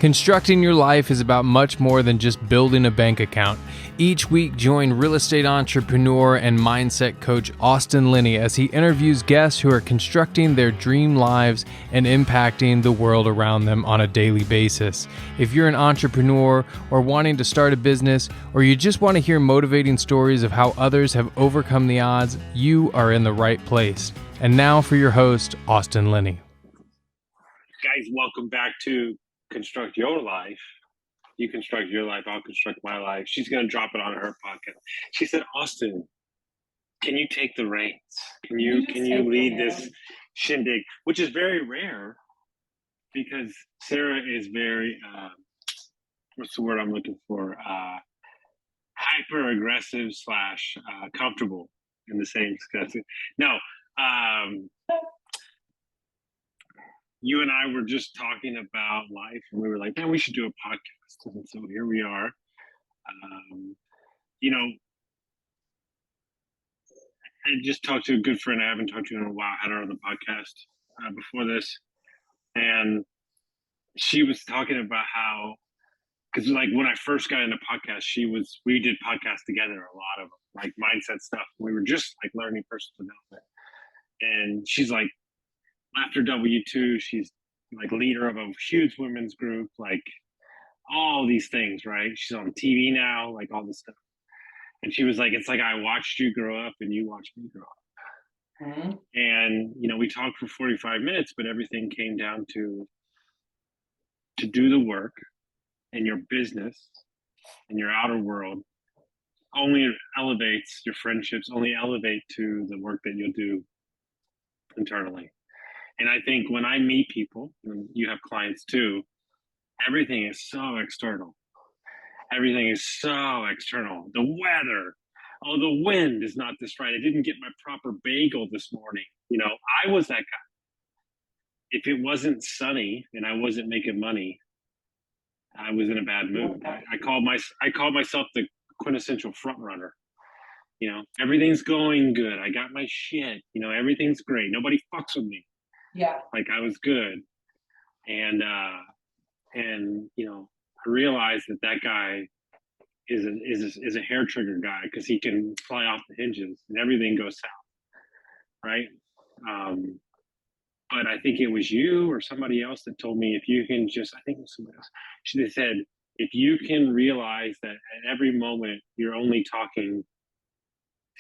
Constructing your life is about much more than just building a bank account. Each week, join real estate entrepreneur and mindset coach Austin Linney as he interviews guests who are constructing their dream lives and impacting the world around them on a daily basis. If you're an entrepreneur or wanting to start a business, or you just want to hear motivating stories of how others have overcome the odds, you are in the right place. And now for your host, Austin Linney. Guys, welcome back to Construct Your Life. You construct your life, I'll construct my life. She's going to drop it on her podcast. She said, Austin, can you take the reins? Can you lead this shindig? Which is very rare because Sarah is very, what's the word I'm looking for? Hyper aggressive / comfortable in the same discussion. No, you and I were just talking about life, and we were like, man, we should do a podcast. And so here we are. I just talked to a good friend I haven't talked to in a while, had her on the podcast before this. And she was talking about how, because like when I first got into podcasts, we did podcasts together, a lot of them, like mindset stuff. We were just like learning personal development. And she's like, after W2, she's like leader of a huge women's group, like all these things, right? She's on TV now, like all this stuff. And she was like, it's like I watched you grow up and you watched me grow up. Mm-hmm. And, we talked for 45 minutes, but everything came down to do the work in your business, in your outer world, only elevates your friendships, only elevate to the work that you'll do internally. And I think when I meet people, and you have clients too, everything is so external. Everything is so external. The weather, oh, the wind is not this right. I didn't get my proper bagel this morning. I was that guy. If it wasn't sunny and I wasn't making money, I was in a bad mood. I called myself the quintessential front runner. Everything's going good. I got my shit. Everything's great. Nobody fucks with me. Yeah. Like I was good. And I realized that guy is a hair trigger guy because he can fly off the hinges and everything goes south. Right. But I think it was you or somebody else that told me, if you can just, I think it was somebody else. She said, if you can realize that at every moment you're only talking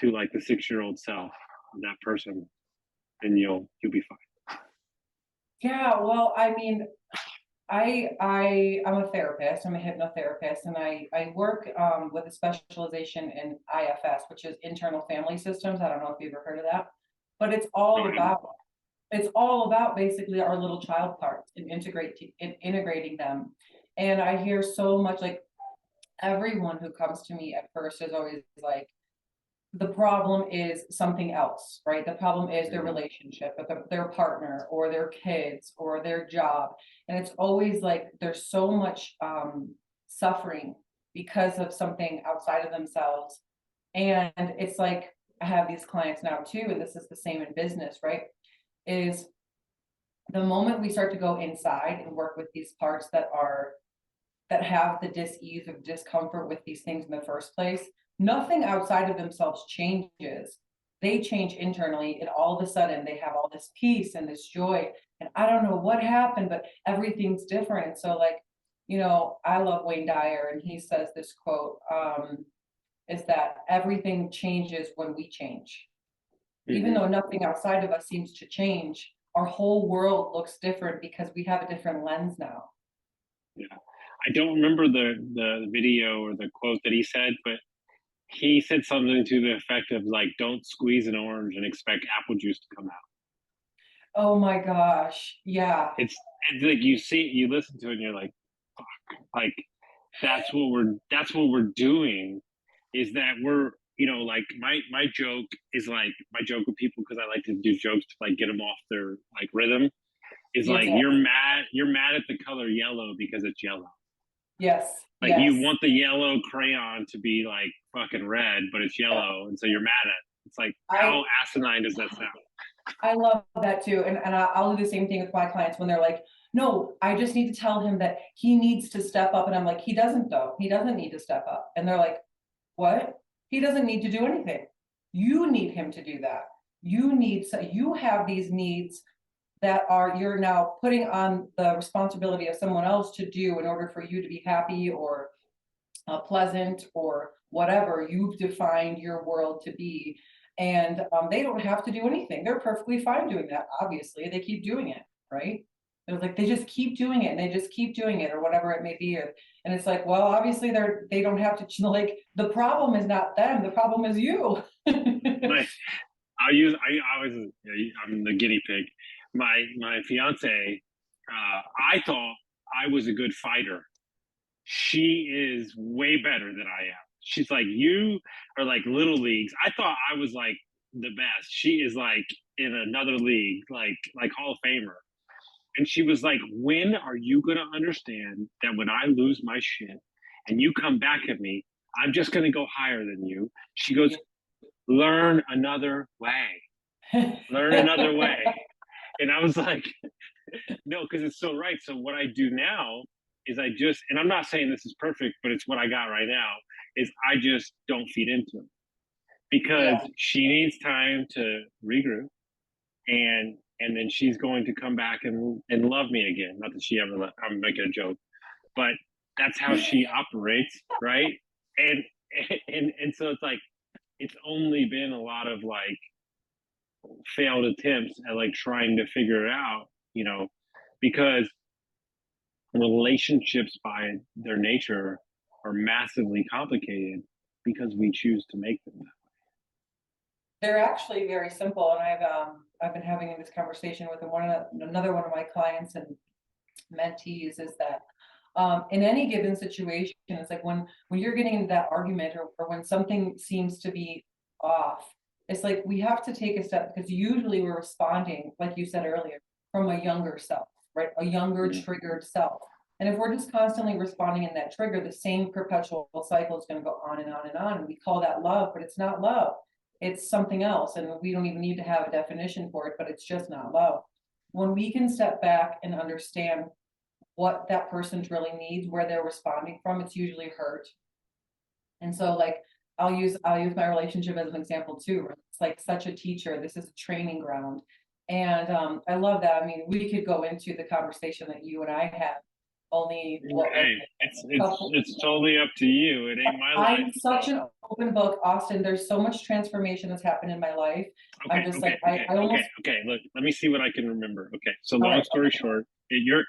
to like the 6-year-old self of that person, then you'll be fine. Yeah, well, I mean, I'm a therapist. I'm a hypnotherapist, and I work with a specialization in IFS, which is internal family systems. I don't know if you've ever heard of that, but it's all about basically our little child parts and integrating them. And I hear so much, like everyone who comes to me at first is always like, the problem is something else, right? The problem is their relationship with their partner or their kids or their job. And it's always like there's so much suffering because of something outside of themselves. And it's like, I have these clients now too, and this is the same in business, right? Is the moment we start to go inside and work with these parts that have the dis-ease of discomfort with these things in the first place, nothing outside of themselves changes. They change internally, and all of a sudden they have all this peace and this joy. And I don't know what happened, but everything's different. And so I love Wayne Dyer, and he says this quote, is that everything changes when we change. Mm-hmm. Even though nothing outside of us seems to change, our whole world looks different because we have a different lens now. Yeah. I don't remember the video or the quote that he said, but he said something to the effect of like, don't squeeze an orange and expect apple juice to come out. Oh my gosh. Yeah. It's like you listen to it and you're like, fuck. Like that's what we're doing, is that we're, like my joke is like, my joke with people, because I like to do jokes to like get them off their like rhythm, is like, you're mad at the color yellow because it's yellow. Yes. Like you want the yellow crayon to be like fucking red, but it's yellow, and so you're mad at it. It's like, how asinine does that sound? I love that too, and I'll do the same thing with my clients when they're like, no, I just need to tell him that he needs to step up. And I'm like, he doesn't though. He doesn't need to step up. And they're like, what? He doesn't need to do anything. You need him to do that. You have these needs that you're now putting on the responsibility of someone else to do in order for you to be happy or pleasant or whatever you've defined your world to be. And they don't have to do anything. They're perfectly fine doing that. Obviously, they keep doing it, right? It was like they just keep doing it and they just keep doing it or whatever it may be. And it's like, well, obviously they don't have to, like, the problem is not them, the problem is you. Like, I'm the guinea pig. My fiance, I thought I was a good fighter. She is way better than I am. She's like, you are like little leagues. I thought I was like the best. She is like in another league, like Hall of Famer. And she was like, when are you going to understand that when I lose my shit and you come back at me, I'm just going to go higher than you? She goes, learn another way. Learn another way. And I was like, no, because it's so right. So what I do now is and I'm not saying this is perfect, but it's what I got right now, is I just don't feed into it. Because she needs time to regroup and then she's going to come back and love me again. Not that she ever left. I'm making a joke, but that's how she operates, right? And so it's like it's only been a lot of like failed attempts at like trying to figure it out, because relationships by their nature are massively complicated because we choose to make them that way. They're actually very simple, and I've been having this conversation with another one of my clients and mentees is that in any given situation, it's like when you're getting into that argument or when something seems to be off, it's like we have to take a step because usually we're responding, like you said earlier, from a younger self, right? A younger triggered self. And if we're just constantly responding in that trigger, the same perpetual cycle is going to go on and on and on. And we call that love, but it's not love. It's something else. And we don't even need to have a definition for it, but it's just not love. When we can step back and understand what that person really needs, where they're responding from, it's usually hurt. And so like, I'll use my relationship as an example too. It's like such a teacher. This is a training ground. And I love that. I mean, we could go into the conversation that you and I had. Hey, it's totally up to you. It ain't my life. I'm such an open book, Austin. There's so much transformation that's happened in my life. Okay, look, let me see what I can remember. Okay, so long story short, you're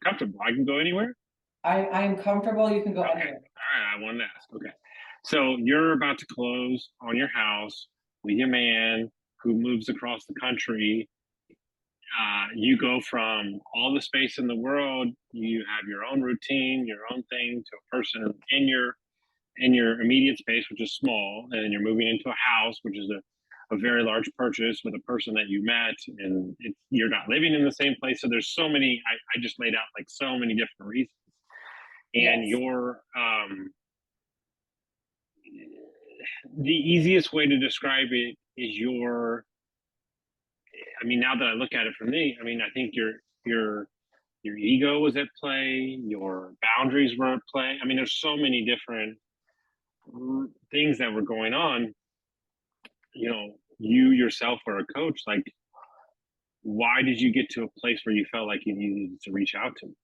comfortable. I can go anywhere? I'm comfortable. You can go anywhere. All right, I wanted to ask. Okay, so you're about to close on your house with your man who moves across the country. You go from all the space in the world, you have your own routine, your own thing, to a person in your immediate space, which is small, and then you're moving into a house, which is a very large purchase with a person that you met, and you're not living in the same place. So there's so many, I just laid out like so many different reasons. And the easiest way to describe it is now that I look at it from me, I think your ego was at play, your boundaries were at play. There's so many different things that were going on. You yourself were a coach. Like, why did you get to a place where you felt like you needed to reach out to me?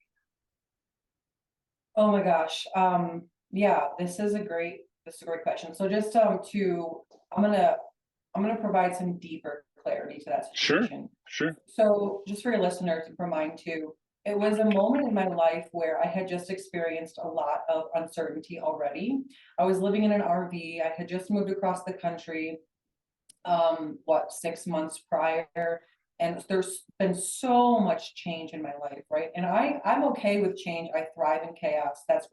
Oh my gosh. Yeah, this is a great question. So just I'm gonna provide some deeper clarity to that situation. Sure. So just for your listeners and for mine too, it was a moment in my life where I had just experienced a lot of uncertainty already. I was living in an RV. I had just moved across the country, 6 months prior. And there's been so much change in my life, right? And I'm okay with change. I thrive in chaos. That's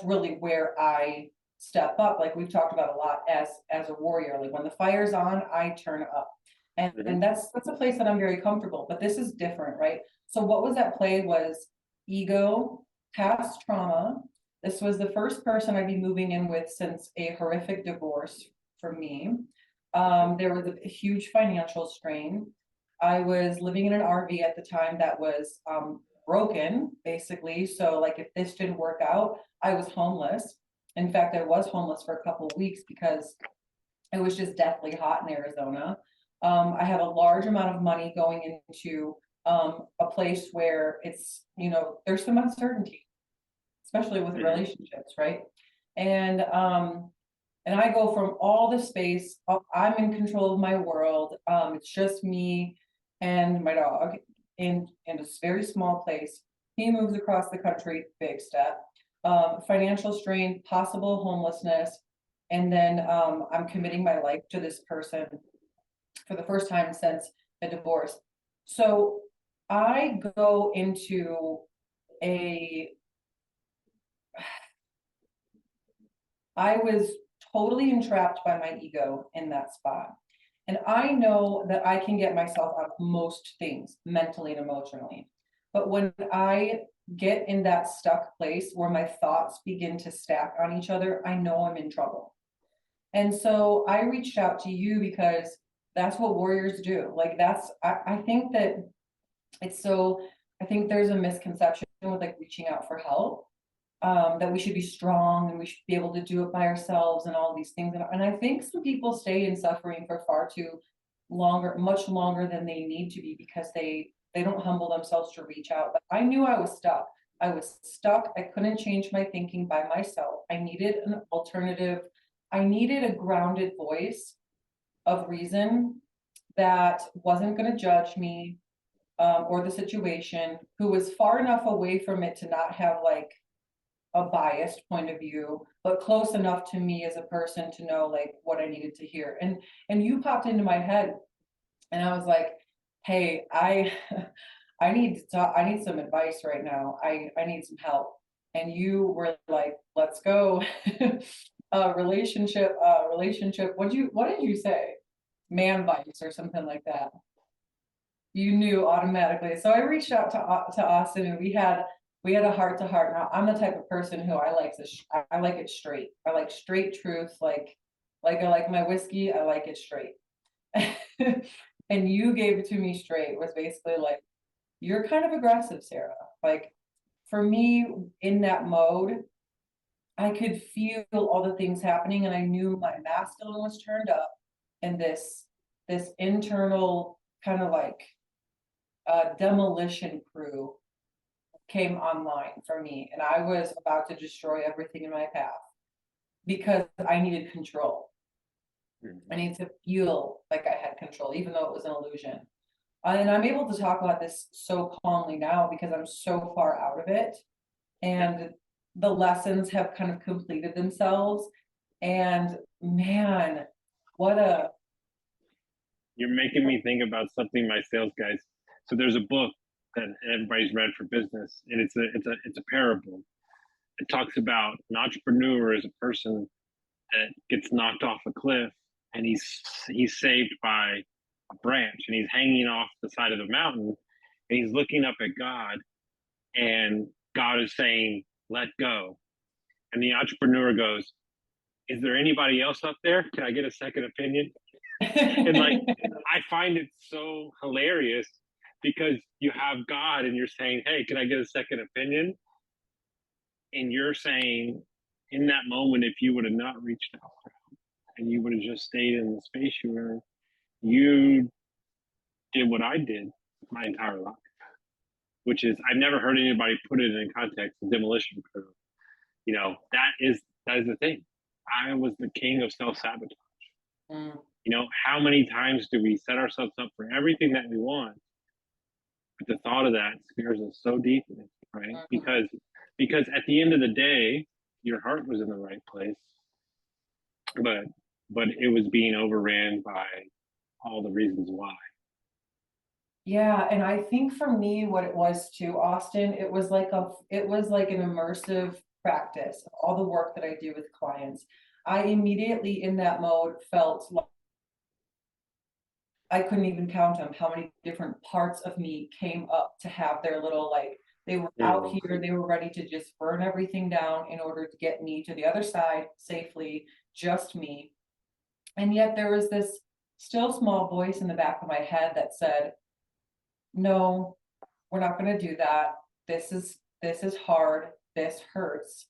really where I step up. Like we've talked about a lot as a warrior. Like when the fire's on, I turn up. And that's a place that I'm very comfortable, but this is different, right? So what was at play was ego, past trauma. This was the first person I'd be moving in with since a horrific divorce for me. There was a huge financial strain. I was living in an RV at the time that was broken, basically. So like if this didn't work out, I was homeless. In fact, I was homeless for a couple of weeks because it was just deathly hot in Arizona. I had a large amount of money going into a place where it's, there's some uncertainty, especially with relationships, right? And I go from all the space, I'm in control of my world. It's just me and my dog in this very small place. He moves across the country, big step. Financial strain, possible homelessness. And then I'm committing my life to this person for the first time since the divorce. So I go into I was totally entrapped by my ego in that spot. And I know that I can get myself out of most things mentally and emotionally. But when I get in that stuck place where my thoughts begin to stack on each other, I know I'm in trouble. And so I reached out to you because that's what warriors do. Like I think that I think there's a misconception with like reaching out for help, that we should be strong and we should be able to do it by ourselves and all these things. And I think some people stay in suffering for far too much longer than they need to be because they don't humble themselves to reach out. But I knew I was stuck. I couldn't change my thinking by myself. I needed an alternative. I needed a grounded voice of reason that wasn't going to judge me or the situation, who was far enough away from it to not have like a biased point of view, but close enough to me as a person to know like what I needed to hear. And you popped into my head and I was like, hey, I need to talk, I need some advice right now. I need some help. And you were like, let's go. Relationship. What did you say? Man bites or something like that. You knew automatically. So I reached out to Austin and we had a heart to heart. Now I'm the type of person who I like it straight. I like straight truth. Like I like my whiskey. I like it straight. And you gave it to me straight. Was basically like, you're kind of aggressive, Sarah. Like for me in that mode, I could feel all the things happening and I knew my masculine was turned up and this internal kind of like demolition crew came online for me, and I was about to destroy everything in my path because I needed control. I needed to feel like I had control, even though it was an illusion. And I'm able to talk about this so calmly now because I'm so far out of it, and the lessons have kind of completed themselves. And man, you're making me think about something my sales guys. So there's a book that everybody's read for business, and it's a parable. It talks about an entrepreneur as a person that gets knocked off a cliff, and he's saved by a branch, and he's hanging off the side of the mountain, and he's looking up at God, and God is saying, "Let go." And the entrepreneur goes, "Is there anybody else up there? Can I get a second opinion?" And like, I find it so hilarious because you have God and you're saying, "Hey, can I get a second opinion?" And you're saying in that moment, if you would have not reached out and you would have just stayed in the space you were, you did what I did my entire life, which is I've never heard anybody put it in context, the demolition crew. That is the thing. I was the king of self-sabotage. How many times do we set ourselves up for everything that we want? But the thought of that scares us so deeply, right? Because at the end of the day, your heart was in the right place, but it was being overran by all the reasons why. Yeah, and I think for me, what it was too, Austin, it was like an immersive practice of all the work that I do with clients. I immediately in that mode felt like I couldn't even count them how many different parts of me came up to have their little they were out here, they were ready to just burn everything down in order to get me to the other side safely, just me. And yet there was this still small voice in the back of my head that said, no, we're not going to do that. This is hard. This hurts.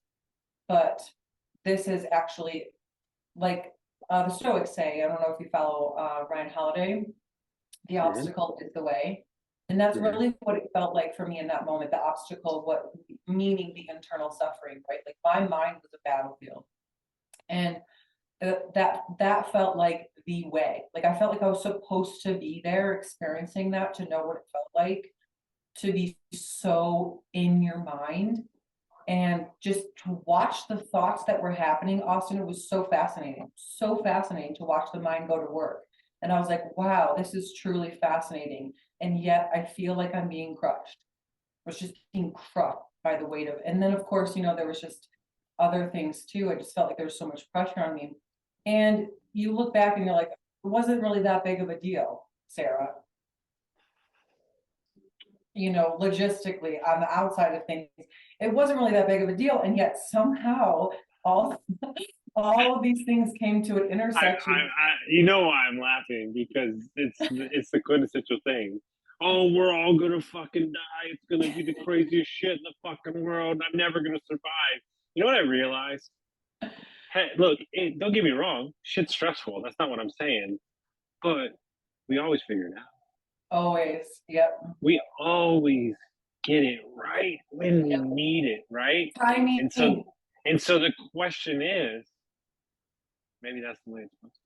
But this is actually like the Stoics say. I don't know if you follow Ryan Holiday. The Mhm. obstacle is the way. And that's Mhm. really what it felt like for me in that moment. The obstacle, what meaning the internal suffering, right? Like my mind was a battlefield. And that felt like the way. Like I felt like I was supposed to be there experiencing that, to know what it felt like to be so in your mind and just to watch the thoughts that were happening. Austin, it was so fascinating to watch the mind go to work. And I was like, wow, this is truly fascinating. And yet I feel like I'm being crushed. I was just being crushed by the weight of it. And then of course, there was just other things too. I just felt like there was so much pressure on me. And you look back and you're like, it wasn't really that big of a deal, Sarah. Logistically on the outside of things, it wasn't really that big of a deal. And yet somehow all all of these things came to an intersection. You know why I'm laughing, because it's the quintessential thing. Oh, we're all gonna fucking die. It's gonna be the craziest shit in the fucking world. I'm never gonna survive. You know what I realized? Hey, look, don't get me wrong. Shit's stressful. That's not what I'm saying. But we always figure it out. Always. Yep. We always get it right when we Yep. need it, right? I mean, And so the question is, maybe that's the way it's supposed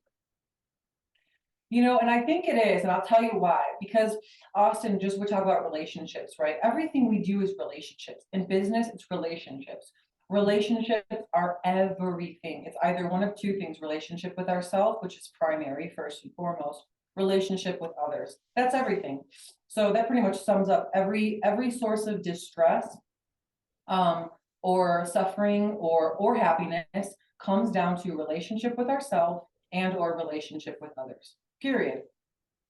and I think it is, and I'll tell you why. Because Austin, just we talk about relationships, right? Everything we do is relationships. In business, it's relationships. Relationships are everything. It's either one of two things: relationship with ourselves, which is primary, first and foremost, relationship with others. That's everything. So that pretty much sums up every source of distress, um, or suffering or happiness comes down to relationship with ourselves and or relationship with others. Period.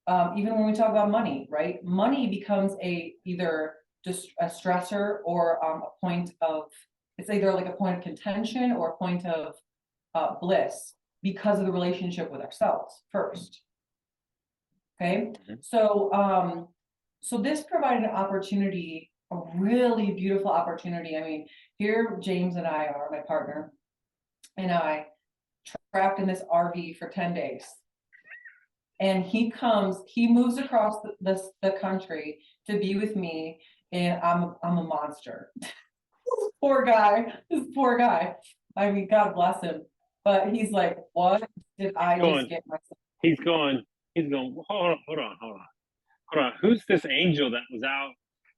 Even when we talk about money, right? Money becomes either just a stressor or a point of, it's either like a point of contention or a point of bliss because of the relationship with ourselves first. Okay, to. so this provided an opportunity, a really beautiful opportunity. I mean, here James and I are, my partner and I, trapped in this RV for 10 days. And he moves across the country to be with me, and I'm a monster. This poor guy. I mean, God bless him. But he's like, what did I just Going, get myself? he's going, he's going. Hold on. Who's this angel that was out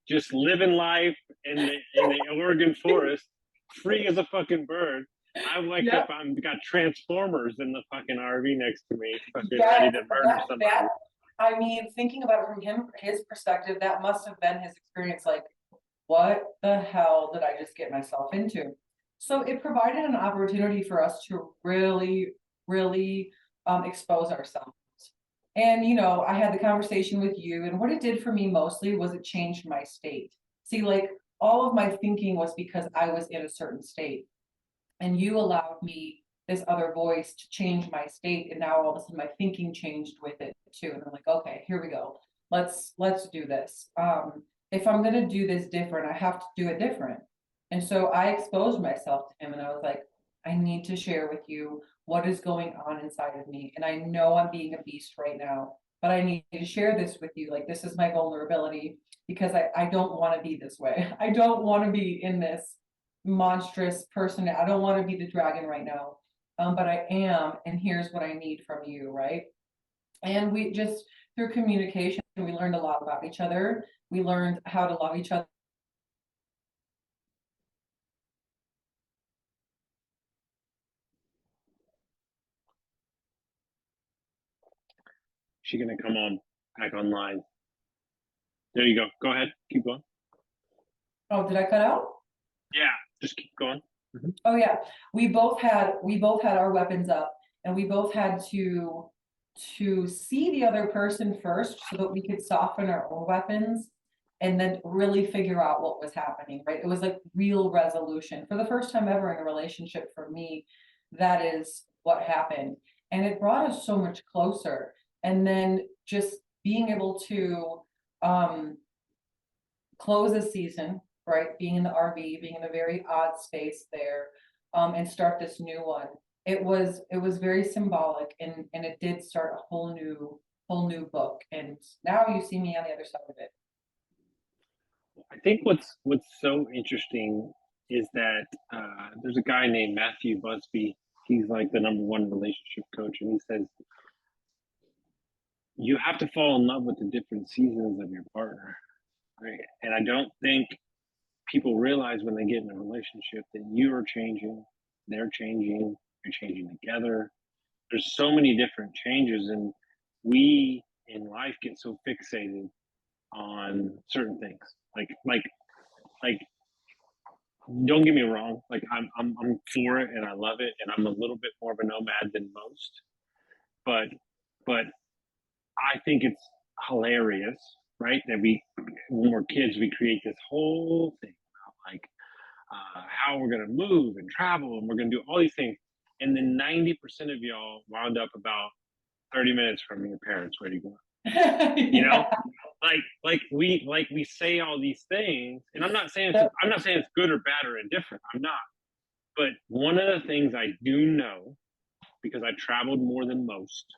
just living life in the Oregon forest, free as a fucking bird? I wake up, Yeah, I'm got Transformers in the fucking RV next to me, fucking ready yes, to murder somebody. I mean, thinking about it from his perspective, that must have been his experience. Like, what the hell did I just get myself into? So it provided an opportunity for us to really, really expose ourselves. And, I had the conversation with you, and what it did for me mostly was it changed my state. See, like all of my thinking was because I was in a certain state, and you allowed me this other voice to change my state. And now all of a sudden my thinking changed with it too. And I'm like, okay, here we go. Let's do this. If I'm going to do this different, I have to do it different. And so I exposed myself to him, and I was like, I need to share with you what is going on inside of me. And I know I'm being a beast right now, but I need to share this with you. Like, this is my vulnerability, because I don't want to be this way. I don't want to be in this monstrous person. I don't want to be the dragon right now. But I am, and here's what I need from you, right? And we just, through communication, we learned a lot about each other. We learned how to love each other. She's gonna come on back online. There you go. Go ahead. Keep going. Oh, did I cut out? Yeah, just keep going. Mm-hmm. Oh yeah, we both had our weapons up, and we both had to see the other person first so that we could soften our own weapons and then really figure out what was happening, right? It was like real resolution for the first time ever in a relationship for me. That is what happened, and it brought us so much closer. And then just being able to close a season, right? Being in the RV, being in a very odd space there, and start this new one. It was very symbolic, and it did start a whole new book. And now you see me on the other side of it. I think what's so interesting is that there's a guy named Matthew Busby. He's like the #1 relationship coach, and he says you have to fall in love with the different seasons of your partner, right? And I don't think people realize when they get in a relationship that you are changing, they're changing, you're changing together. There's so many different changes, and we in life get so fixated on certain things. Like don't get me wrong, like I'm for it and I love it, and I'm a little bit more of a nomad than most, but but I think it's hilarious, right? That when we're kids, we create this whole thing about like how we're gonna move and travel, and we're gonna do all these things, and then 90% of y'all wound up about 30 minutes from your parents where you go. You know, like we say all these things, and I'm not saying it's good or bad or indifferent. I'm not. But one of the things I do know, because I've traveled more than most,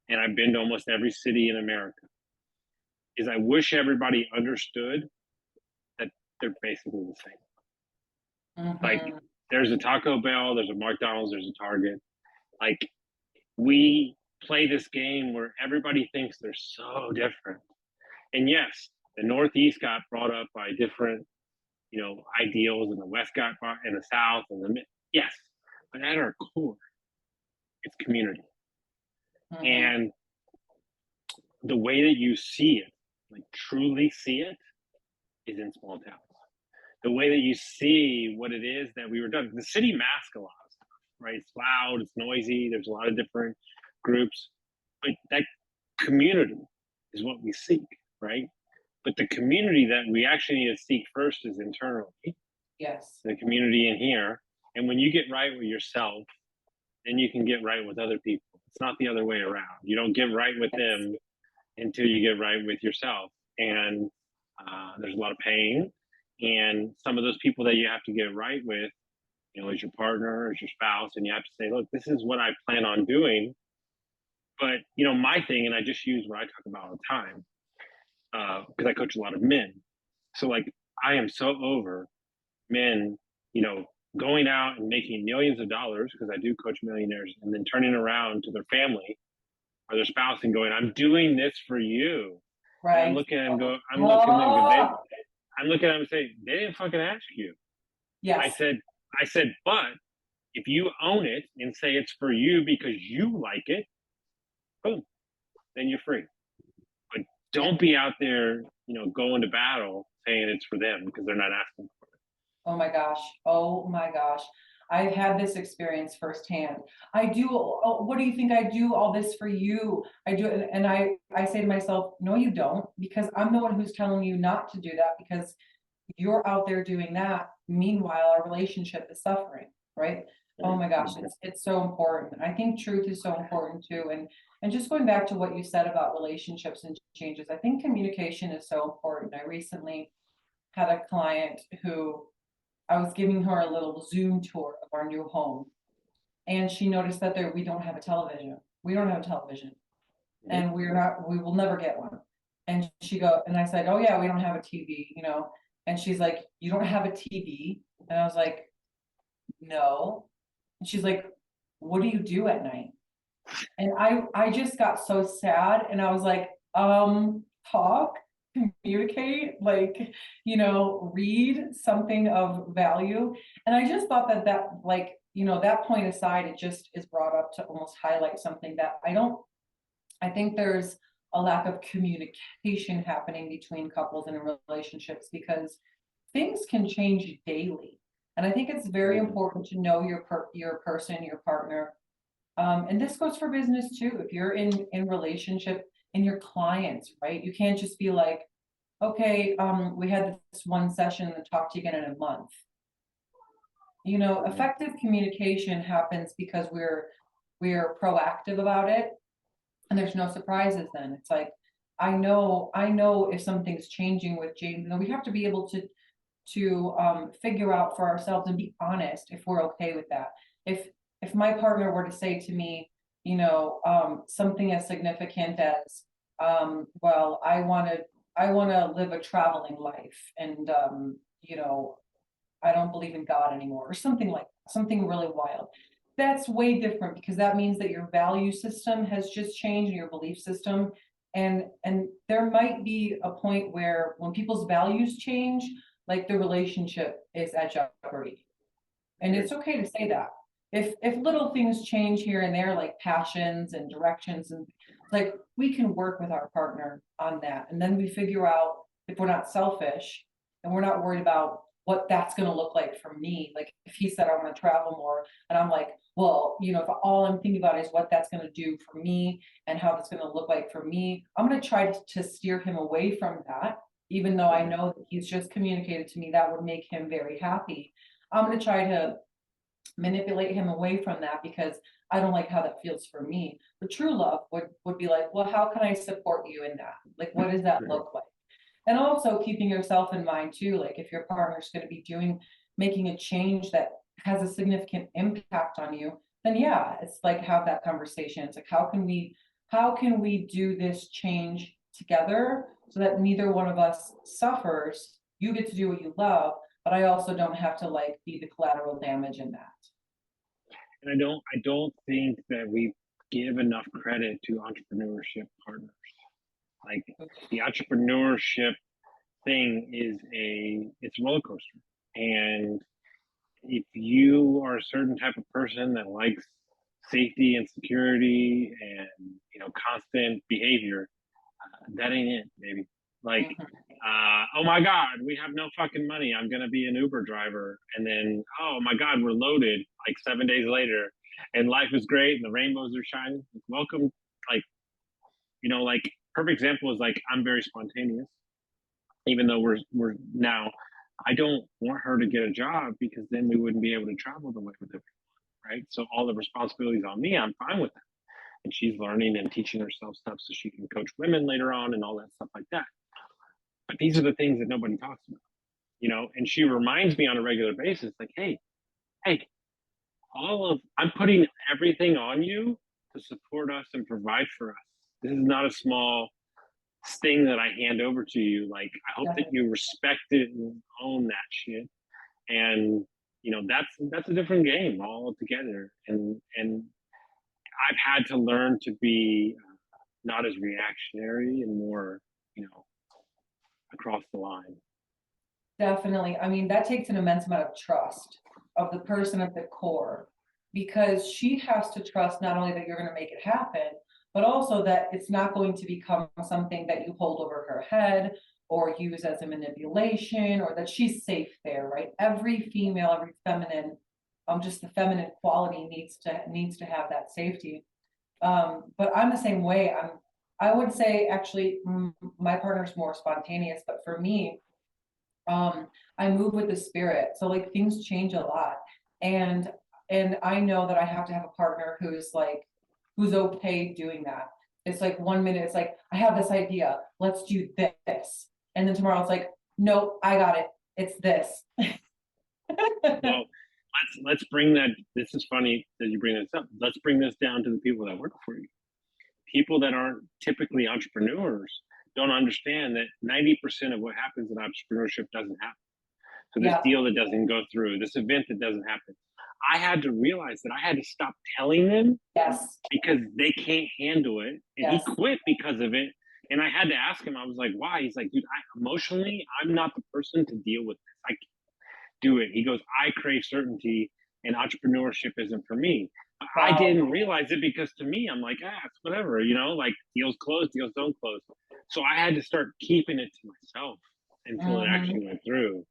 and I've been to almost every city in America, is I wish everybody understood that they're basically the same. Mm-hmm. Like there's a Taco Bell, there's a McDonald's, there's a Target. Like we play this game where everybody thinks they're so different. And yes, the Northeast got brought up by different, ideals, and the West got brought, and the South, and the yes, but at our core, it's community. Mm-hmm. And the way that you see it, like truly see it, is in small towns. The way that you see what it is that we were done. The city masks a lot of stuff, right? It's loud, it's noisy, there's a lot of different groups, but that community is what we seek, right? But the community that we actually need to seek first is internally. Yes. The community in here. And when you get right with yourself, then you can get right with other people. It's not the other way around. You don't get right with them until you get right with yourself. And there's a lot of pain. And some of those people that you have to get right with, is your partner, is your spouse, and you have to say, look, this is what I plan on doing. But, my thing, and I just use what I talk about all the time, because I coach a lot of men. So like, I am so over men, going out and making millions of dollars, because I do coach millionaires, and then turning around to their family or their spouse and going, I'm doing this for you. Right. And I'm looking at them, I'm looking at them and say, they didn't fucking ask you. Yes. I said, but if you own it and say it's for you because you like it, boom, then you're free. But don't be out there, going to battle saying it's for them because they're not asking for it. Oh my gosh. I've had this experience firsthand. What do you think I do all this for you? I do. And I say to myself, no, you don't, because I'm the one who's telling you not to do that, because you're out there doing that. Meanwhile, our relationship is suffering, right? Oh my gosh, it's so important. I think truth is so important too. And just going back to what you said about relationships and changes, I think communication is so important. I recently had a client who I was giving her a little Zoom tour of our new home, and she noticed that we don't have a television. We don't have a television, and we will never get one. And and I said, oh yeah, we don't have a TV, and she's like, you don't have a TV? And I was like, no. And she's like, what do you do at night? And I just got so sad, and I was like, talk, communicate, read something of value. And I just thought that that point aside, it just is brought up to almost highlight something that I think there's a lack of communication happening between couples and in relationships, because things can change daily. And I think it's very important to know your person, your partner. And this goes for business too. If you're in relationship, in your clients, right? You can't just be like, okay, we had this one session and talk to you again in a month. Effective communication happens because we're proactive about it, and there's no surprises then. It's like, I know if something's changing with James, and we have to be able to figure out for ourselves and be honest if we're okay with that. If my partner were to say to me, something as significant as, well, I want to live a traveling life, and I don't believe in God anymore, or something really wild. That's way different, because that means that your value system has just changed, your belief system. And there might be a point where when people's values change, like the relationship is at jeopardy. And it's okay to say that. If little things change here and there, like passions and directions, and like, we can work with our partner on that. And then we figure out, if we're not selfish and we're not worried about what that's going to look like for me. Like if he said, I want to travel more, and I'm like, well, if all I'm thinking about is what that's going to do for me and how that's going to look like for me, I'm going to try to steer him away from that, even though I know that he's just communicated to me that would make him very happy. I'm going to try to manipulate him away from that, because I don't like how that feels for me. The true love would be like, well, how can I support you in that? Like, what does that look like? And also keeping yourself in mind too, like if your partner's going to be making a change that has a significant impact on you, then yeah, it's like, have that conversation. It's like, how can we do this change together so that neither one of us suffers? You get to do what you love, but I also don't have to like be the collateral damage in that. And I don't think that we give enough credit to entrepreneurship partners. Like, the entrepreneurship thing it's a roller coaster. And if you are a certain type of person that likes safety and security and constant behavior, that ain't it, baby. Like, oh my God, we have no fucking money, I'm gonna be an Uber driver. And then, oh my God, we're loaded like 7 days later, and life is great and the rainbows are shining. Welcome. Like, like, perfect example is, like, I'm very spontaneous, even though we're now, I don't want her to get a job, because then we wouldn't be able to travel the way with everyone, right? So all the responsibilities on me, I'm fine with that. And she's learning and teaching herself stuff so she can coach women later on and all that stuff like that. But these are the things that nobody talks about, and she reminds me on a regular basis, like, hey, I'm putting everything on you to support us and provide for us. This is not a small thing that I hand over to you. Like, I hope that you respect it and own that shit. And that's a different game altogether. And I've had to learn to be not as reactionary and more, across the line. Definitely. I mean, that takes an immense amount of trust of the person at the core, because she has to trust not only that you're going to make it happen, but also that it's not going to become something that you hold over her head or use as a manipulation, or that she's safe there, right? Every female, every feminine, just the feminine quality needs to have that safety. But I'm the same way. I would say, actually, my partner's more spontaneous, but for me, I move with the spirit. So like, things change a lot. And I know that I have to have a partner who's okay doing that. It's like, 1 minute it's like, I have this idea, let's do this. And then tomorrow it's like, nope, I got it. It's this. Well, let's bring that. This is funny that you bring this up. Let's bring this down to the people that work for you. People that aren't typically entrepreneurs don't understand that 90% of what happens in entrepreneurship doesn't happen. So this deal that doesn't go through, this event that doesn't happen, I had to realize that I had to stop telling them, because they can't handle it. And he quit because of it. And I had to ask him, I was like, why? He's like, dude, emotionally, I'm not the person to deal with this. I can't do it. He goes, I crave certainty, and entrepreneurship isn't for me. I didn't realize it, because to me, I'm like, it's whatever, like, deals close, deals don't close. So I had to start keeping it to myself until it actually went through.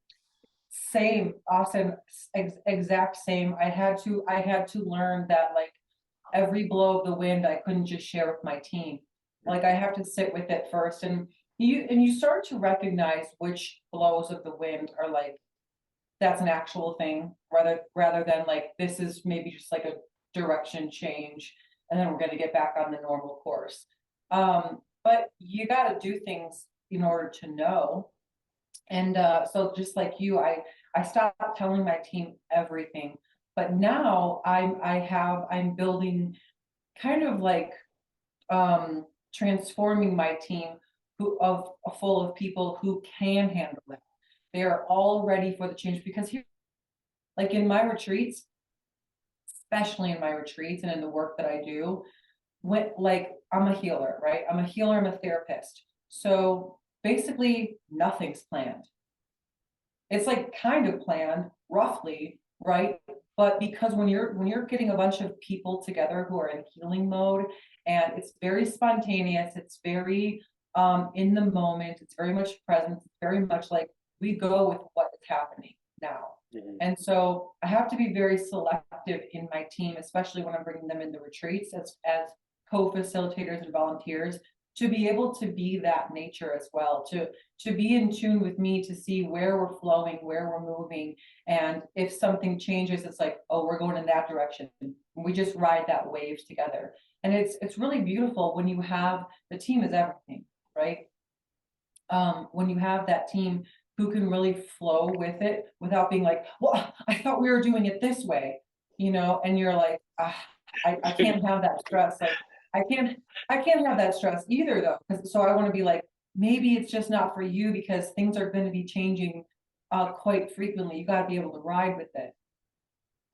Same, Austin, exact same. I had to learn that, like, every blow of the wind, I couldn't just share with my team. Like, I have to sit with it first. And you start to recognize which blows of the wind are like, that's an actual thing, rather than like, this is maybe just like a direction change, and then we're going to get back on the normal course. but you got to do things in order to know. And so just like you, I stopped telling my team everything, but now I'm building kind of like transforming my team full of people who can handle it. They are all ready for the change, because here, like in my retreats, especially in my retreats and in the work that I do, when like I'm a healer, right? I'm a healer, I'm a therapist. So basically nothing's planned. It's like kind of planned roughly, right? But because when you're getting a bunch of people together who are in healing mode, and it's very spontaneous, it's very in the moment, it's very much present, it's very much like we go with what is happening now. And so I have to be very selective in my team, especially when I'm bringing them in the retreats as co-facilitators and volunteers, to be able to be that nature as well, to be in tune with me, to see where we're flowing, where we're moving. And if something changes, it's like, oh, we're going in that direction. And we just ride that wave together. And it's really beautiful when you have, the team is everything, right? When you have that team who can really flow with it without being like, well, I thought we were doing it this way, and you're like, I can't have that stress. Like, I can't have that stress either, though. So I want to be like, maybe it's just not for you, because things are going to be changing quite frequently. You got to be able to ride with it.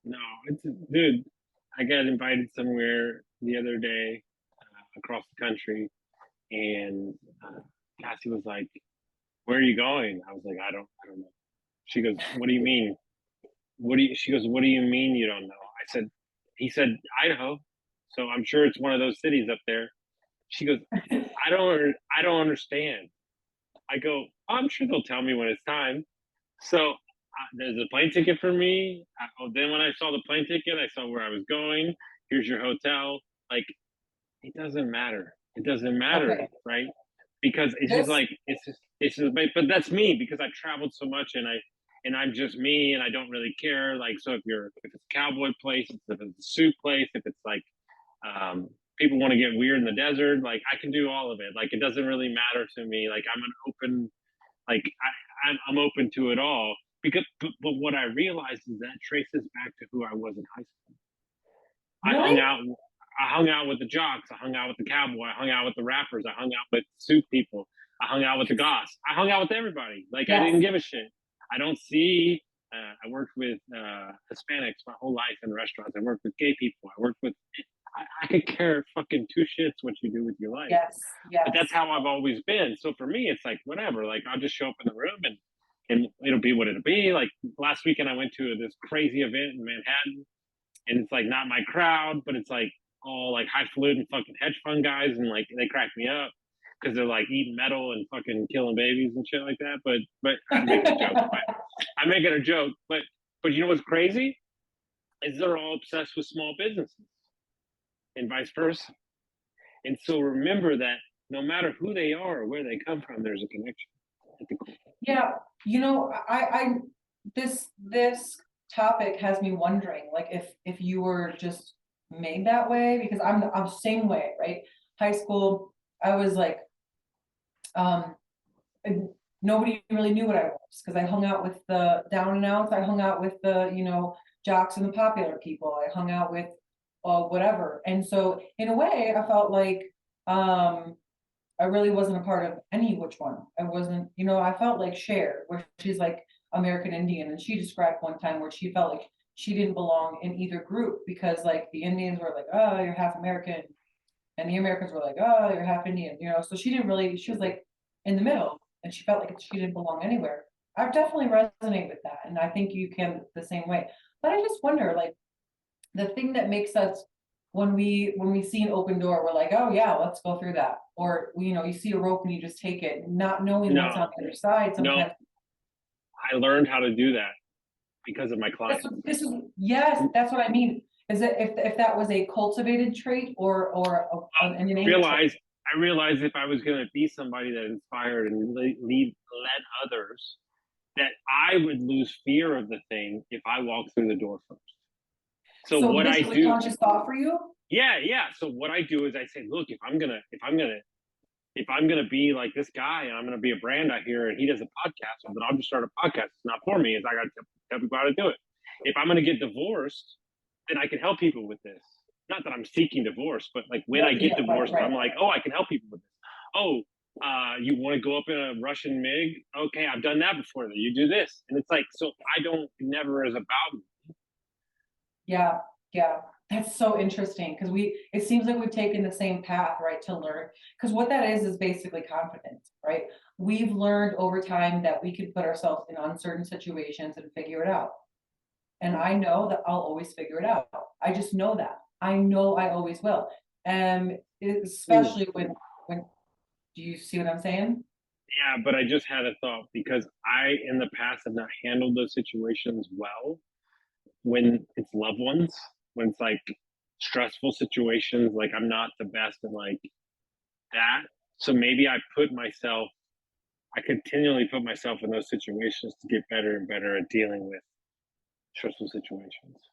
No, dude, I got invited somewhere the other day across the country, and Cassie was like, "Where are you going?" I was like, I don't know. She goes, "What do you mean? She goes, "What do you mean you don't know?" He said, "Idaho." So I'm sure it's one of those cities up there. She goes, I don't understand. I go, I'm sure they'll tell me when it's time. So there's a plane ticket for me. Then when I saw the plane ticket, I saw where I was going. Here's your hotel. Like, it doesn't matter. It doesn't matter, okay. Right? Because it's just like, but that's me, because I've traveled so much, and I'm just me, and I don't really care. Like, so if it's a cowboy place, if it's a suit place, if it's like, people want to get weird in the desert, like I can do all of it. Like, it doesn't really matter to me. Like, I'm an open, like I'm open to it all, because but what I realized is that traces back to who I was in high school. Really? I hung out with the jocks, I hung out with the cowboy, I hung out with the rappers, I hung out with suit people, I hung out with the goths, I hung out with everybody. Like, yes. I didn't give a shit. I don't see I worked with Hispanics my whole life in restaurants. I worked with gay people. I worked with I could care fucking two shits what you do with your life. Yes, yes. But that's how I've always been. So for me, it's like, whatever. Like, I'll just show up in the room, and it'll be what it'll be. Like, last weekend, I went to this crazy event in Manhattan, and it's like not my crowd, but it's like all like highfalutin fucking hedge fund guys, and like they crack me up because they're like eating metal and fucking killing babies and shit like that. But I'm making a joke. I'm making a joke. But you know what's crazy is they're all obsessed with small businesses, and vice versa. And so remember that no matter who they are or where they come from, there's a connection. Yeah, I this topic has me wondering, like, if you were just made that way, because I'm the same way, right? High school, I was like, nobody really knew what I was, because I hung out with the down and outs. I hung out with the jocks and the popular people. I hung out with whatever. And so in a way, I felt like I really wasn't a part of any which one. I wasn't, I felt like Cher, where she's like American Indian, and she described one time where she felt like she didn't belong in either group, because like the Indians were like, oh, you're half American, and the Americans were like, oh, you're half Indian, so she was like in the middle, and she felt like she didn't belong anywhere. I definitely resonate with that, and I think you can the same way. But I just wonder, like, the thing that makes us, when we see an open door, we're like, oh yeah, let's go through that. Or you see a rope and you just take it, not knowing what's on the other side. Sometimes. I learned how to do that because of my clients. Yes, that's what I mean. Is it if that was a cultivated trait or an innate trait? I realized if I was going to be somebody that inspired and led others, that I would lose fear of the thing if I walked through the door first. So what I do, conscious thought for you? Yeah. So what I do is I say, look, if I'm gonna if I'm going to be like this guy and I'm going to be a brand out here and he does a podcast, well, then I'll just start a podcast. It's not for me. It's I got to tell people how to do it. If I'm going to get divorced, then I can help people with this. Not that I'm seeking divorce, but like when I get divorced, right. I'm like, oh, I can help people with this. Oh, you want to go up in a Russian MiG? Okay, I've done that before. You do this. And it's like, so never is about me. Yeah. That's so interesting because it seems like we've taken the same path, right, to learn. Because what that is basically confidence, right? We've learned over time that we can put ourselves in uncertain situations and figure it out. And I know that I'll always figure it out. I just know that. I know I always will. And especially when do you see what I'm saying? Yeah, but I just had a thought because I, in the past, have not handled those situations well when it's loved ones, when it's like stressful situations, like I'm not the best at like that. So maybe I continually put myself in those situations to get better and better at dealing with stressful situations.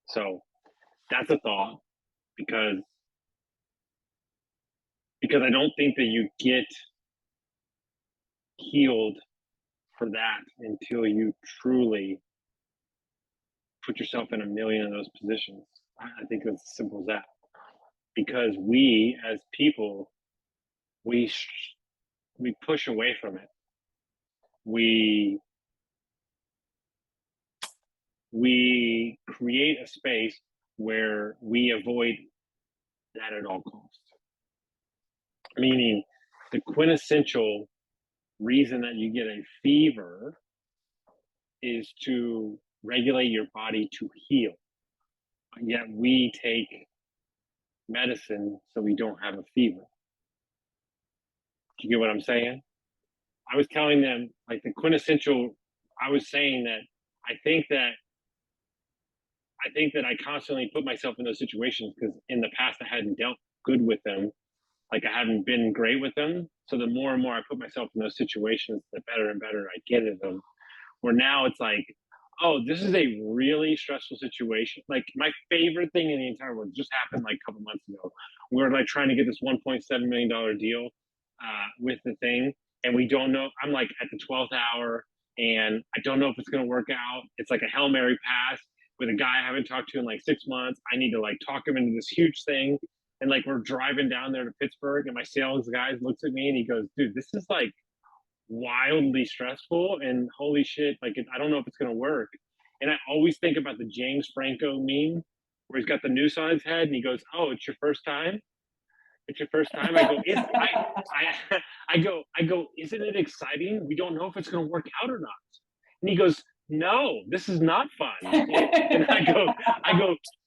So that's a thought because I don't think that you get healed for that until you truly put yourself in a million of those positions. I think it's as simple as that. Because we, as people, we push away from it. We create a space where we avoid that at all costs. Meaning, the quintessential reason that you get a fever is to regulate your body to heal. Yet we take medicine so we don't have a fever. Do you get what I'm saying? I was telling them like the quintessential, I was saying that I think that I constantly put myself in those situations because in the past I hadn't dealt good with them. Like I haven't been great with them. So the more and more I put myself in those situations, the better and better I get at them. Where now it's like, oh, this is a really stressful situation. Like my favorite thing in the entire world just happened like a couple months ago. We were like trying to get this $1.7 million deal with the thing. And we don't know, I'm like at the 12th hour and I don't know if it's going to work out. It's like a Hail Mary pass with a guy I haven't talked to in like 6 months. I need to like talk him into this huge thing. And like we're driving down there to Pittsburgh and my sales guy looks at me and he goes, dude, this is like wildly stressful and holy shit, like I don't know if it's going to work. And I always think about the James Franco meme where he's got the noose on his head and he goes, oh, it's your first time? It's your first time? I go, isn't it exciting? We don't know if it's going to work out or not. And he goes, no, this is not fun. And I go,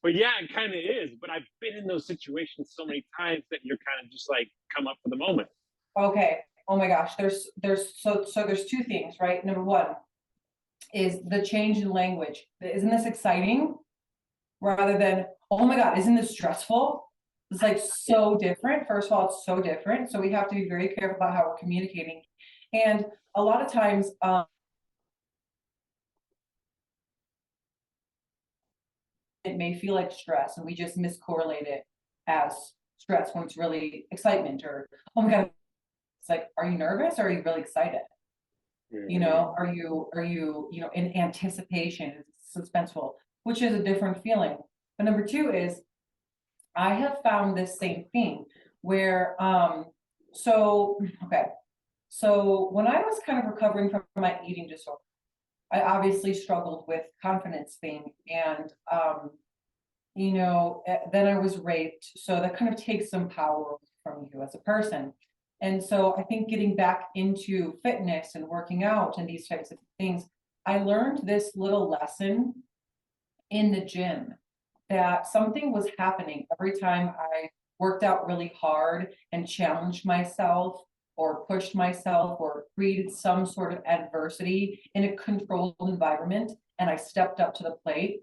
but yeah, it kind of is. But I've been in those situations so many times that you're kind of just like come up for the moment. Okay. Oh my gosh. There's two things, right? Number one is the change in language. Isn't this exciting? Rather than, oh my God, isn't this stressful? It's like so different. First of all, it's so different. So we have to be very careful about how we're communicating. And a lot of times, it may feel like stress and we just miscorrelate it as stress when it's really excitement or, oh my God, it's like, are you nervous or are you really excited? You know, are you, in anticipation, suspenseful, which is a different feeling. But number two is, I have found this same thing where, so when I was kind of recovering from my eating disorder, I obviously struggled with confidence thing and, then I was raped. So that kind of takes some power from you as a person. And so I think getting back into fitness and working out and these types of things, I learned this little lesson in the gym that something was happening every time I worked out really hard and challenged myself or pushed myself or created some sort of adversity in a controlled environment and I stepped up to the plate.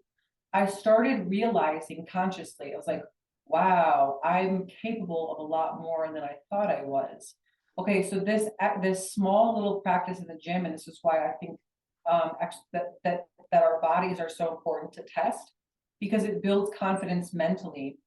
I started realizing consciously, I was like, wow, I'm capable of a lot more than I thought I was. Okay, so this small little practice in the gym, and this is why I think that our bodies are so important to test, because it builds confidence mentally.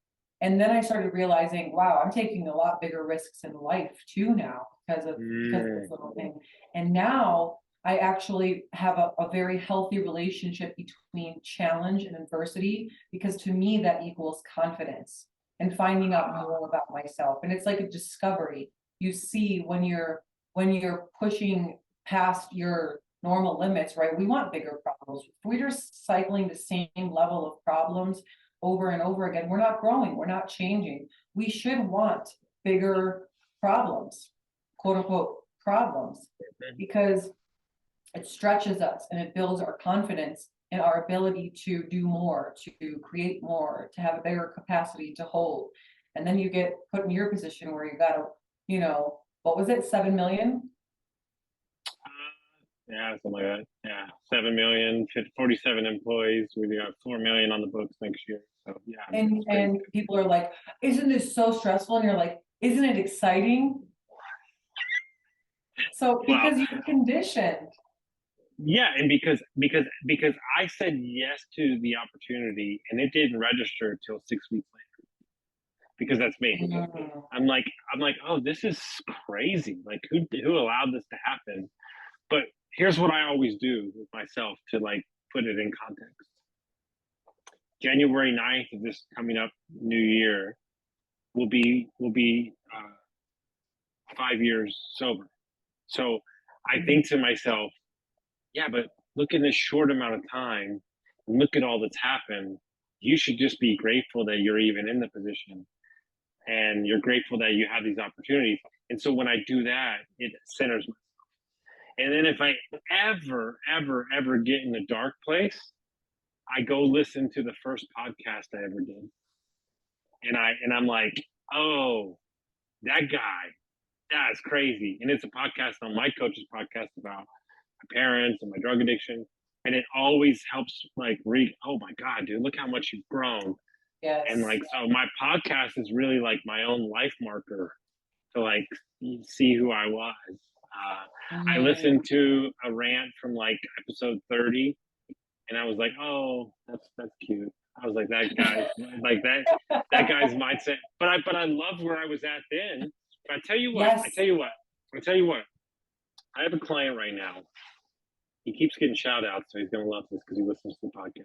And then I started realizing, wow, I'm taking a lot bigger risks in life too now because of this little thing. And now I actually have a very healthy relationship between challenge and adversity, because to me that equals confidence and finding out more about myself. And it's like a discovery. You see when you're pushing past your normal limits, right? We want bigger problems. If we're just cycling the same level of problems over and over again, we're not growing, we're not changing. We should want bigger problems, quote unquote problems, because it stretches us and it builds our confidence in our ability to do more, to create more, to have a bigger capacity to hold. And then you get put in your position where you got to, you know, what was it, 7 million? Yeah, something like that. Yeah, 7 million, 47 employees. We got 4 million on the books next year. So yeah. And people are like, isn't this so stressful? And you're like, isn't it exciting? So because you're conditioned. Yeah, and because I said yes to the opportunity, and it didn't register till 6 weeks later. Because that's me. I'm like, oh, this is crazy. Like, who allowed this to happen? But here's what I always do with myself to like put it in context. January 9th of this coming up new year will be 5 years sober. So I think to myself, yeah, but look in this short amount of time, look at all that's happened. You should just be grateful that you're even in the position, and you're grateful that you have these opportunities. And so when I do that, it centers myself. And then if I ever get in a dark place, I go listen to the first podcast I ever did. And I'm like, oh, that guy, that's crazy. And it's a podcast on my coach's podcast about my parents and my drug addiction. And it always helps like oh my God, dude, look how much you've grown. Yes. And like, so my podcast is really like my own life marker to like see who I was. I listened to a rant from like episode 30, and I was like, oh, that's cute. I was like, that guy's like that guy's mindset. But I love where I was at then. But I tell you what, I have a client right now. He keeps getting shout outs, so he's gonna love this because he listens to the podcast.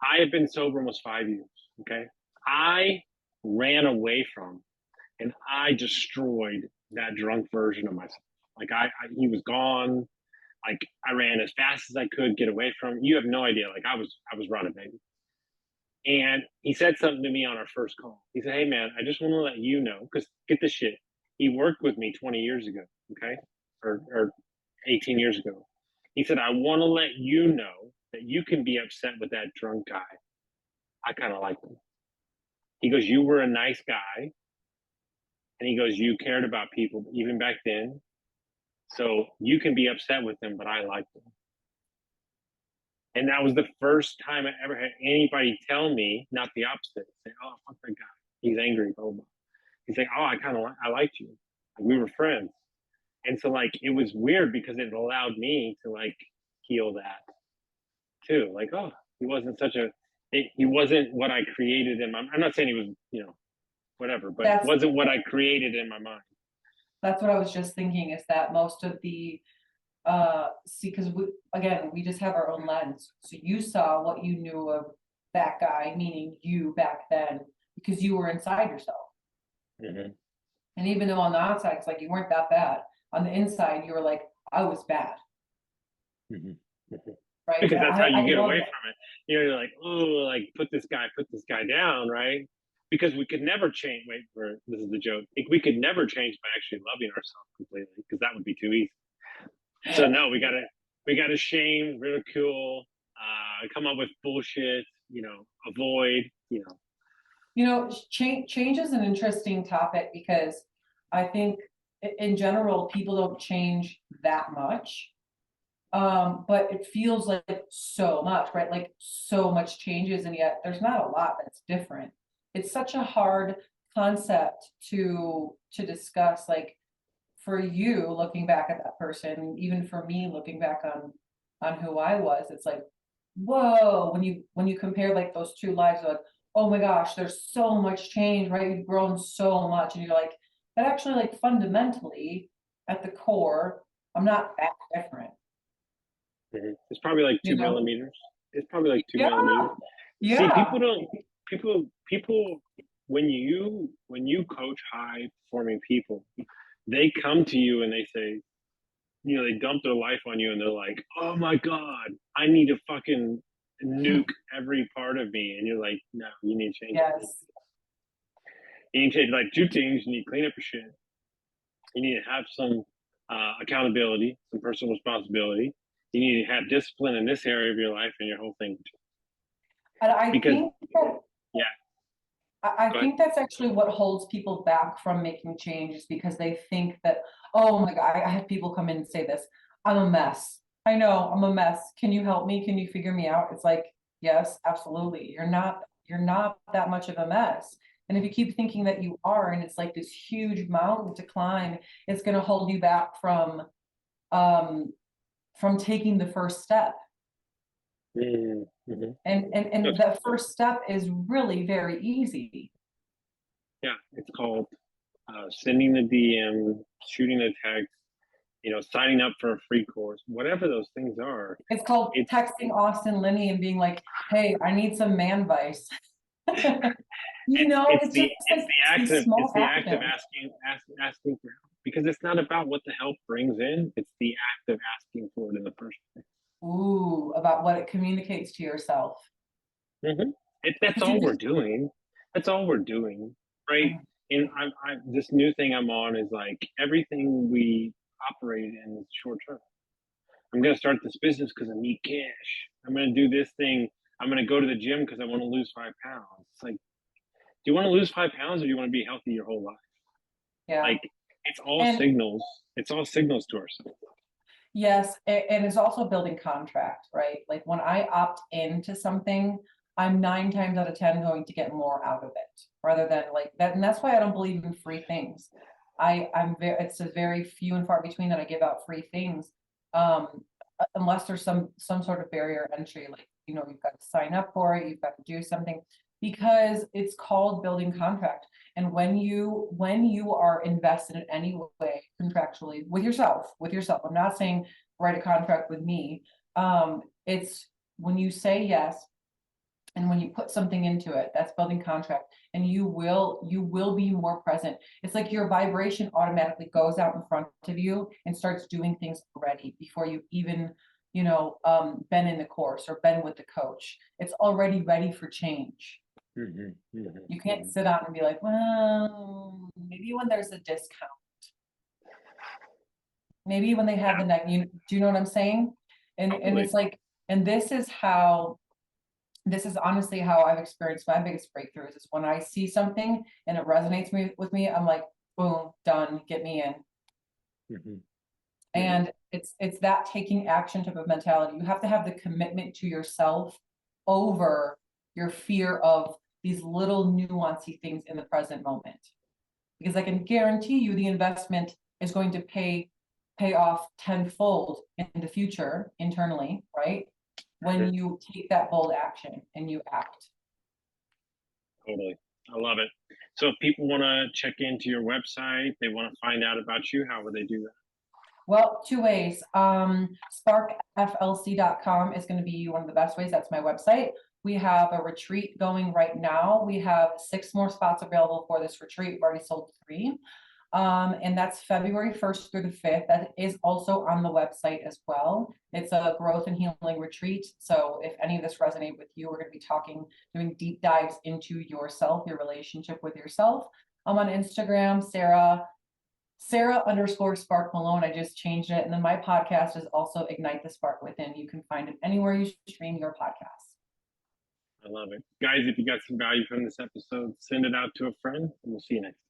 I have been sober almost 5 years. Okay. I ran away from and I destroyed that drunk version of myself. Like he was gone. Like I ran as fast as I could get away from him. You have no idea. Like I was running, baby. And he said something to me on our first call. He said, hey man, I just want to let you know, because get this shit. He worked with me 20 years ago. Okay. Or 18 years ago. He said, I want to let you know that you can be upset with that drunk guy. I kind of like him. He goes, you were a nice guy. And he goes, you cared about people even back then. So you can be upset with him, but I like him. And that was the first time I ever had anybody tell me, not the opposite, say, oh, fuck that guy. He's angry, blah, blah. He's like, oh, I liked you. Like, we were friends. And so like, it was weird because it allowed me to like heal that too. Like, oh, he wasn't he wasn't what I created in my, I'm not saying he was, you know, whatever, but it wasn't what I created in my mind. That's what I was just thinking, is that most of the, because we just have our own lens. So you saw what you knew of that guy, meaning you back then, because you were inside yourself. Mm-hmm. And even though on the outside, it's like you weren't that bad, on the inside, you were like, I was bad. Mm-hmm. Mm-hmm. Right? Because that's how you get away from it. You're like, oh, like put this guy down, right? Because we could never change. This is the joke. We could never change by actually loving ourselves completely, because that would be too easy. So no, we gotta shame, ridicule, come up with bullshit, you know, avoid, you know. You know, change is an interesting topic, because I think in general, people don't change that much. But it feels like so much, right? Like so much changes, and yet there's not a lot that's different. It's such a hard concept to discuss. Like for you looking back at that person, even for me looking back on who I was, it's like, whoa, when you compare like those two lives, like, oh my gosh, there's so much change, right? You've grown so much. And you're like, but actually, like fundamentally, at the core, I'm not that different. It's probably like You 2 know? millimeters. It's probably like 2 Yeah, millimeters. See, yeah. people, when you coach high performing people, they come to you and they say, they dump their life on you and they're like, oh my God, I need to fucking nuke every part of me. And you're like, no, you need to change it. Yes. You need to change like 2 things. You need to clean up your shit. You need to have some accountability, some personal responsibility. You need to have discipline in this area of your life and your whole thing. And I Because, think that yeah, I go ahead. think that's actually what holds people back from making changes, because they think that, oh my God, I have people come in and say this, I'm a mess. I know I'm a mess. Can you help me? Can you figure me out? It's like, yes, absolutely. You're not that much of a mess. And if you keep thinking that you are, and it's like this huge mountain to climb, it's going to hold you back um, from taking the first step. Mm-hmm. And the first step is really very easy. Yeah, it's called sending the DM, shooting a text, signing up for a free course, whatever those things are. It's called texting Austin Linney and being like, hey, I need some man advice. It's the act of asking for help, because it's not about what the help brings in, it's the act of asking for it in the first place. Ooh, about what it communicates to yourself. That's all we're doing. That's all we're doing, right? And this new thing I'm on is like everything we operate in is short term. I'm going to start this business because I need cash. I'm going to do this thing. I'm going to go to the gym because I want to lose 5 pounds. It's like, do you want to lose 5 pounds or do you want to be healthy your whole life? Yeah. Like, it's all signals. It's all signals to ourselves. Yes. And it's also building contract, right? Like when I opt into something, I'm 9 times out of 10 going to get more out of it rather than like that. And that's why I don't believe in free things. It's a very few and far between that I give out free things. Unless there's some sort of barrier entry, like, you've got to sign up for it, you've got to do something, because it's called building contract. And when you are invested in any way contractually with yourself, I'm not saying write a contract with me. It's when you say yes, and when you put something into it, that's building contract, and you will be more present. It's like your vibration automatically goes out in front of you and starts doing things already before you even, been in the course or been with the coach. It's already ready for change. You can't sit down and be like, well, maybe when there's a discount, maybe when they have the neck, do you know what I'm saying? And it's like, and this is honestly how I've experienced my biggest breakthroughs, is when I see something and it resonates with me, I'm like, boom, done, get me in. And it's that taking action type of mentality. You have to have the commitment to yourself over your fear of these little nuancy things in the present moment. Because I can guarantee you the investment is going to pay off tenfold in the future internally, right? When you take that bold action and you act. Totally. I love it. So if people want to check into your website, they want to find out about you, how would they do that? Well, 2 ways. Sparkflc.com is going to be one of the best ways. That's my website. We have a retreat going right now. We have 6 more spots available for this retreat. We've already sold 3. And that's February 1st through the 5th. That is also on the website as well. It's a growth and healing retreat. So if any of this resonate with you, we're going to be doing deep dives into yourself, your relationship with yourself. I'm on Instagram, Sarah_Spark Malone. I just changed it. And then my podcast is also Ignite the Spark Within. You can find it anywhere you stream your podcast. I love it. Guys, if you got some value from this episode, send it out to a friend, and we'll see you next time.